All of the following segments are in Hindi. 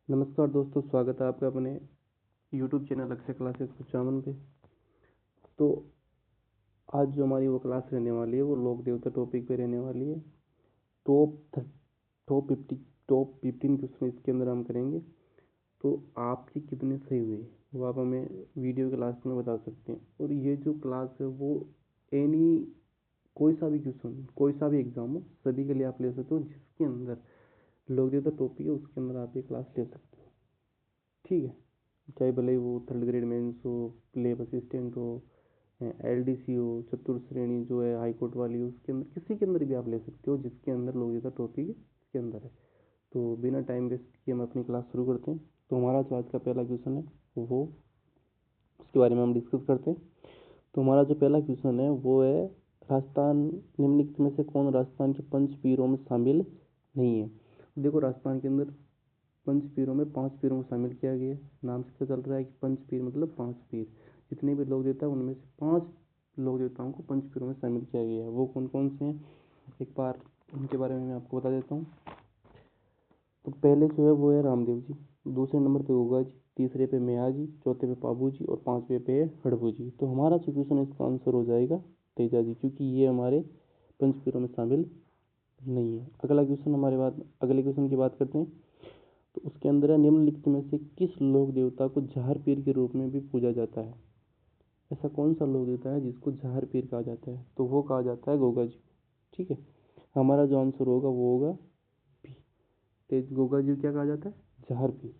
नमस्कार दोस्तों, स्वागत है आपका अपने YouTube channel Akshay classes Kuchaman पे। तो आज जो हमारी वो क्लास रहने वाली है वो लोक देवता टॉपिक पे रहने वाली है। टॉप टॉप 50 टॉप 15 क्वेश्चन इसके अंदर हम करेंगे। तो आपके कितने सही हुए वो आप हमें वीडियो के लास्ट में बता सकते हैं। और ये जो क्लास है वो एनी कोई सा भी क्वेश्चन, कोई सा भी एग्जाम हो, सभी के लिए आप ले सकते हो। जिसके अंदर लोक देवता टॉपिक है उसके अंदर आप ये क्लास ले सकते हो, ठीक है। चाहे भले ही वो थर्ड ग्रेड मेंस हो, लैब असिस्टेंट हो, एलडीसी हो, चतुर्थ श्रेणी जो है हाई कोर्ट वाली, उसके अंदर किसी के अंदर भी आप ले सकते हो जिसके अंदर लोग टॉपिक इसके अंदर है। तो बिना टाइम वेस्ट किए हम अपनी क्लास शुरू करते हैं। तो हमारा जो आज का पहला क्वेश्चन है वो उसके बारे में हम डिस्कस करते हैं। तो हमारा जो पहला क्वेश्चन है वो है, राजस्थान निम्नलिखित में से कौन राजस्थान के पंच पीरों में शामिल नहीं है। देखो, राजस्थान के अंदर पंच पीरों में 5 पीरों को शामिल किया गया है। नाम से पता चल रहा है कि पंच पीर मतलब 5 पीर। जितने भी लोक देवता उनमें से 5 लोक देवताओं को पंच पीरों में शामिल किया गया है। वो कौन कौन से हैं, एक बार उनके बारे में मैं आपको बता देता हूँ। तो पहले जो है वो है रामदेव जी, दूसरे नंबर पे गोगा जी, तीसरे पे मेहा जी, चौथे पे पाबू जी और पांचवे पे है हड़बू जी। तो हमारा जो क्वेश्चन इसका आंसर हो जाएगा तेजा जी, क्योंकि ये हमारे पंच पीरों में शामिल नहीं है। अगले क्वेश्चन की बात करते हैं। तो उसके अंदर है, निम्नलिखित में से किस लोक देवता को जहर पीर के रूप में भी पूजा जाता है। ऐसा कौन सा लोक देवता है जिसको जहर पीर कहा जाता है, तो वो कहा जाता है गोगा जी, ठीक है। हमारा जो आंसर होगा वो होगा पी। तेज गोगा जी क्या कहा जाता है, जहर पीर।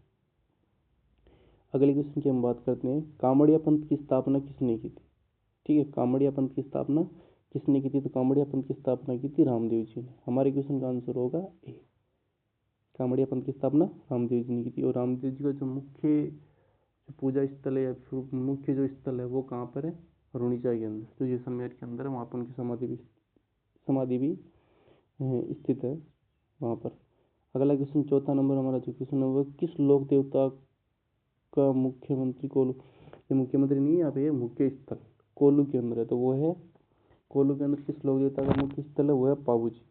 अगले क्वेश्चन की हम बात करते हैं, कामड़िया पंथ की स्थापना किसने की थी, ठीक है। कामड़िया पंथ की स्थापना किसने की थी, तो कामड़िया पंथ की स्थापना की थी रामदेव जी ने। हमारे क्वेश्चन का आंसर होगा ए। कामड़िया पंथ की स्थापना रामदेव जी ने की थी। और रामदेव जी का जो मुख्य पूजा स्थल है या फिर मुख्य जो स्थल है वो कहाँ पर है, रुणीचा के अंदर, जो जैसलमेर के अंदर है। वहाँ पर उनकी समाधि भी स्थित है वहाँ पर। अगला क्वेश्चन, चौथा नंबर हमारा जो क्वेश्चन है वो, किस लोक देवता का मुख्यमंत्री कोलू, ये मुख्यमंत्री नहीं है यहाँ पे, ये मुख्य स्थल कोलू के अंदर है। तो वो है कोलू के अंदर किस लोक देवता का मुख्य स्थल है, वो है पाबू जी,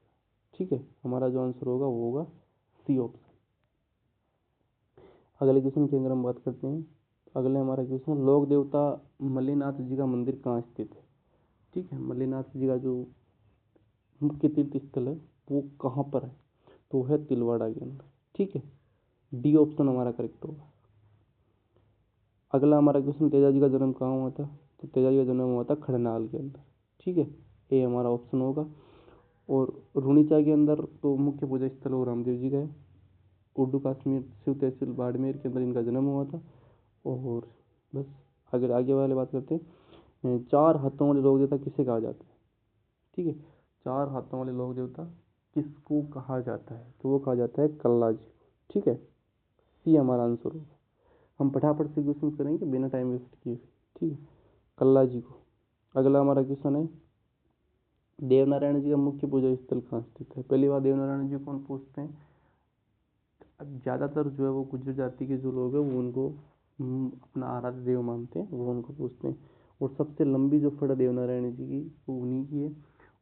ठीक है। हमारा जो आंसर होगा वो होगा सी ऑप्शन। अगले क्वेश्चन की अगर हम बात करते हैं, अगले हमारा क्वेश्चन, लोक देवता मल्लीनाथ जी का मंदिर कहाँ स्थित है, ठीक है। मल्लीनाथ जी का जो मुख्य तीर्थ स्थल है वो कहाँ पर है, तो है तिलवाड़ा के अंदर, ठीक है। डी ऑप्शन हमारा करेक्ट होगा। अगला हमारा क्वेश्चन, तेजा जी का जन्म कहाँ हुआ था, तो तेजा जी का जन्म हुआ था खड़नाल के अंदर, ठीक है। ए हमारा ऑप्शन होगा। और रुणीचा के अंदर तो मुख्य पूजा स्थल वो रामदेव जी का है। उर्दू कश्मीर शिव तहसील बाड़मेर के अंदर इनका जन्म हुआ था। और बस अगर आगे वाले बात करते हैं, 4 हाथों वाले लोक देवता किसे कहा जाता है, ठीक है। 4 हाथों वाले लोक देवता किसको कहा जाता है, तो वो कहा जाता है कल्ला जी, ठीक है। सी हमारा आंसर होगा। हम फटाफट से क्वेश्चन करेंगे बिना टाइम वेस्ट किए, ठीक है, कल्ला जी को। अगला हमारा क्वेश्चन है, देवनारायण जी का मुख्य पूजा स्थल कहाँ स्थित है। पहली बार देवनारायण जी कौन पूछते हैं, ज़्यादातर जो है वो गुज्जर जाति के जो लोग हैं वो उनको अपना आराध्य देव मानते हैं, वो उनको पूछते हैं। और सबसे लंबी जो फड़ है देवनारायण जी की वो उन्हीं की है।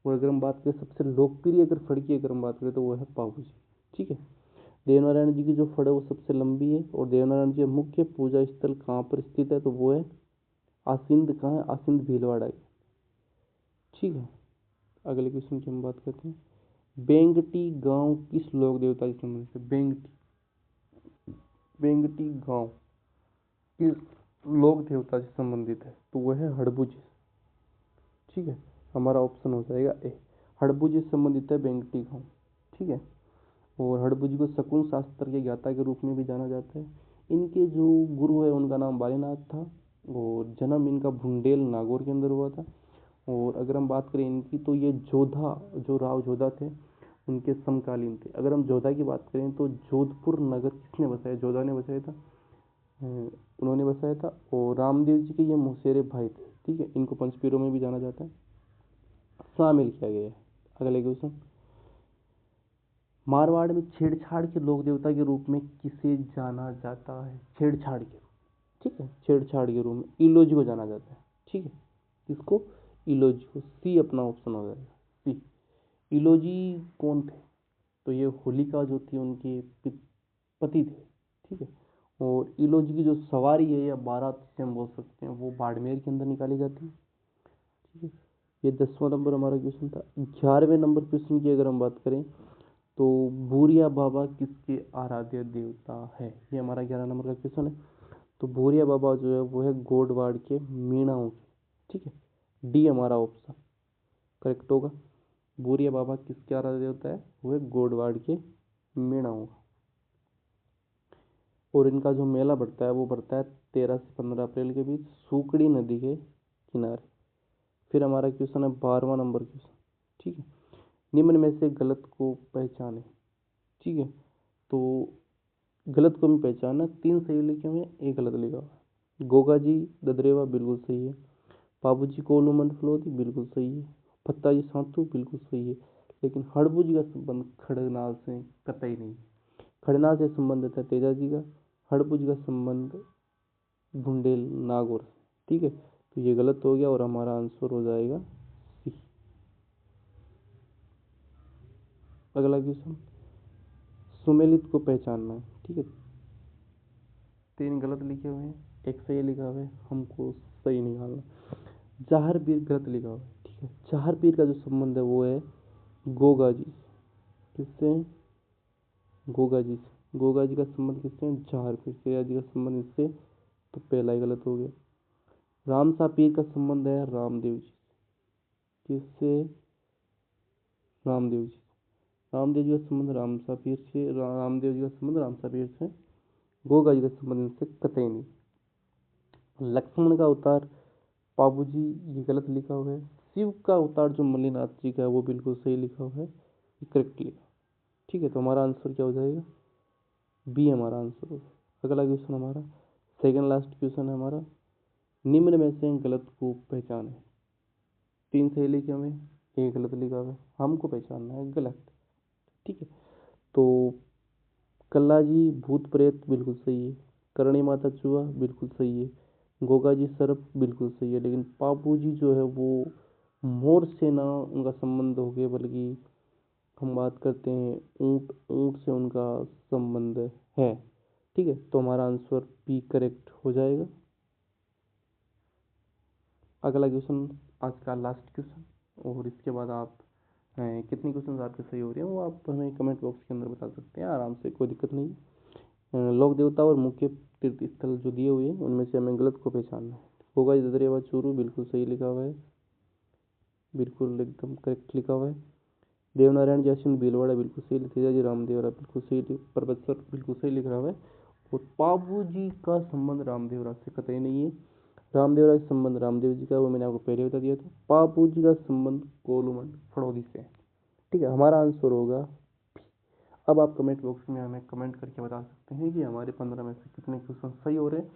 और अगर हम बात करें सबसे लोकप्रिय अगर फड़ की अगर हम बात करें तो वो है पाबू जी, ठीक है। देवनारायण जी की जो फड़ है वो सबसे लंबी है। और देवनारायण जी का मुख्य पूजा स्थल कहाँ पर स्थित है, तो वो है आसिंद, कहाँ है, आसिंद भीलवाड़ा है, ठीक है। अगले क्वेश्चन की हम बात करते हैं, बेंगटी गांव किस लोक देवता से संबंधित है। बेंगटी गांव किस लोक देवता से संबंधित है, तो वह है हड़बू जी, ठीक है। हमारा ऑप्शन हो जाएगा ए। हड़बू जी से संबंधित है बेंगटी गांव, ठीक है। और हड़बू जी को शकुन शास्त्र के ज्ञाता के रूप में भी जाना जाता है। इनके जो गुरु है उनका नाम बालीनाथ था। और जन्म इनका भुंडेल नागौर के अंदर हुआ था। और अगर हम बात करें इनकी, तो ये जोधा, जो राव जोधा थे उनके समकालीन थे। अगर हम जोधा की बात करें तो जोधपुर नगर किसने बसाया, जोधा ने बसाया था, उन्होंने बसाया था। और रामदेव जी के ये मौसेरे भाई थे, ठीक है। इनको पंचपीरों में भी जाना जाता है, शामिल किया गया है। अगले क्वेश्चन, मारवाड़ में छेड़छाड़ के लोक देवता के रूप में किसे जाना जाता है, छेड़छाड़ के, ठीक है, छेड़छाड़ के रूप में इलोजी को जाना जाता है, ठीक है। किसको, इलोजी को। सी अपना ऑप्शन हो जाएगा, सी। इलोजी कौन थे, तो ये होलिका जो थी उनके पति थे, ठीक है। और इलोजी की जो सवारी है या बारात जिसे हम बोल सकते हैं वो बाड़मेर के अंदर निकाली जाती है, ठीक है। ये 10वां नंबर हमारा क्वेश्चन था। 11वें नंबर क्वेश्चन की अगर हम बात करें तो भूरिया बाबा किसके आराध्य देवता है, ये हमारा 11 नंबर का क्वेश्चन है। तो भूरिया बाबा जो है वो है गोडवाड़ के मीणाओं के, ठीक है। डी हमारा ऑप्शन करेक्ट होगा। भूरिया बाबा किसके आराध्य देवता है, वो है गोडवाड़ के मीणाओं का। और इनका जो मेला बढ़ता है वो बढ़ता है 13 से 15 अप्रैल के बीच सूकड़ी नदी के किनारे। फिर हमारा क्वेश्चन है 12वां नंबर क्वेश्चन, ठीक है। निम्न में से गलत को पहचाने, ठीक है। तो गलत को भी पहचाना, 3 सही लिखे हुए हैं, एक गलत लिखा हुआ है। गोगा जी ददरेवा बिल्कुल सही है। बाबूजी कोलूमन फलोदी बिल्कुल सही है। पत्ता जी सांतू बिल्कुल सही है। लेकिन हड़बू जी का संबंध खड़गनाल से कतई नहीं। खड़गनाल से संबंध था तेजा जी का, हड़बू जी का संबंध बुंडेल नागौर से, ठीक है। तो ये गलत हो गया और हमारा आंसर हो जाएगा सी। अगला क्वेश्चन, सुमेलित को पहचानना है, ठीक है। 3 गलत लिखे हुए हैं, एक सही लिखा हुआ है, हमको सही निकालना। जाहर पीर गलत लिखा हुआ है, ठीक है। जाहर पीर का जो संबंध है वो है गोगा जी से। किससे, गोगा जी से। गोगा जी का संबंध किससे है, जाहर पीर से। जी का संबंध इससे, तो पहला ही गलत हो गया। रामसा पीर का संबंध है रामदेव जी से। किससे, रामदेव जी। रामदेव जी का संबंध रामसा पीर से, रामदेव जी का संबंध रामसा पीर से। गोगा जी का संबंध इनसे कतई नहीं। लक्ष्मण का अवतार पाबू जी, ये गलत लिखा हुआ है। शिव का अवतार जो मल्लीनाथ जी का है वो बिल्कुल सही लिखा हुआ है, ये करेक्ट लिखा, ठीक है। तो हमारा आंसर क्या हो जाएगा, बी हमारा आंसर होगा। अगला क्वेश्चन हमारा सेकंड लास्ट क्वेश्चन है हमारा, निम्न में से गलत को पहचाने। 3 सही लिखे हुए, एक गलत लिखा हुआ है, हमको पहचानना है गलत, ठीक है। तो कल्ला जी भूत प्रेत बिल्कुल सही है। करणी माता चूहा बिल्कुल सही है। गोगा जी सर्प बिल्कुल सही है। लेकिन पापू जी जो है वो मोर से ना उनका संबंध हो गया, बल्कि हम बात करते हैं ऊंट, ऊंट से उनका संबंध है, ठीक है। तो हमारा आंसर बी करेक्ट हो जाएगा। अगला क्वेश्चन आज का लास्ट क्वेश्चन, और इसके बाद आप कितनी क्वेश्चन आपके सही हो रहे हैं वो आप हमें कमेंट बॉक्स के अंदर बता सकते हैं, आराम से, कोई दिक्कत नहीं है। लोक देवता और मुख्य तीर्थ स्थल जो दिए हुए हैं उनमें से हमें गलत को पहचानना है। होगा ददरेवा चूरू बिल्कुल सही लिखा हुआ है, बिल्कुल एकदम करेक्ट लिखा हुआ है। देवनारायण जयसिंह भीलवाड़ा बिल्कुल सही, तेजा जी रामदेवरा बिल्कुल सही, परबत्सर बिल्कुल सही लिख रहा है। और पाबू जी का संबंध रामदेवरा से कतई नहीं है। रामदेवरा से संबंध रामदेव जी का, वो मैंने आपको पहले बता दिया था। पापू जी का संबंध कोलूमन फड़ौदी से है, ठीक है। हमारा आंसर होगा। अब आप कमेंट बॉक्स में हमें कमेंट करके बता सकते हैं कि हमारे 15 में से कितने क्वेश्चन सही हो रहे हैं,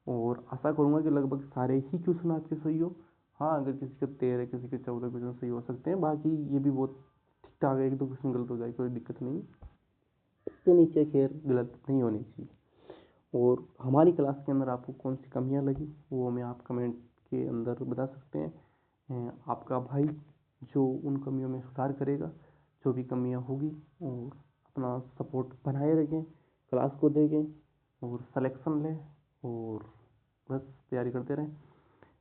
और आशा करूंगा कि लगभग सारे ही क्वेश्चन आपके सही हो। हाँ, अगर किसी के 13 किसी के 14 क्वेश्चन सही हो सकते हैं, बाकी ये भी बहुत ठीक ठाक है, 1-2 क्वेश्चन गलत हो जाए कोई दिक्कत नहीं, इससे नीचे खैर गलत नहीं होनी चाहिए। और हमारी क्लास के अंदर आपको कौन सी कमियाँ लगी वो हमें आप कमेंट के अंदर बता सकते हैं। आपका भाई जो उन कमियों में सुधार करेगा, जो भी कमियाँ होगी, और अपना सपोर्ट बनाए रखें, क्लास को देखें और सिलेक्शन लें, और बस तैयारी करते रहें।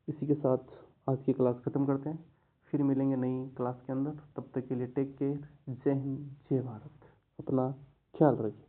इसी के साथ आज की क्लास ख़त्म करते हैं, फिर मिलेंगे नई क्लास के अंदर। तब तक के लिए टेक केयर, जय हिंद, जय भारत, अपना ख्याल रखिए।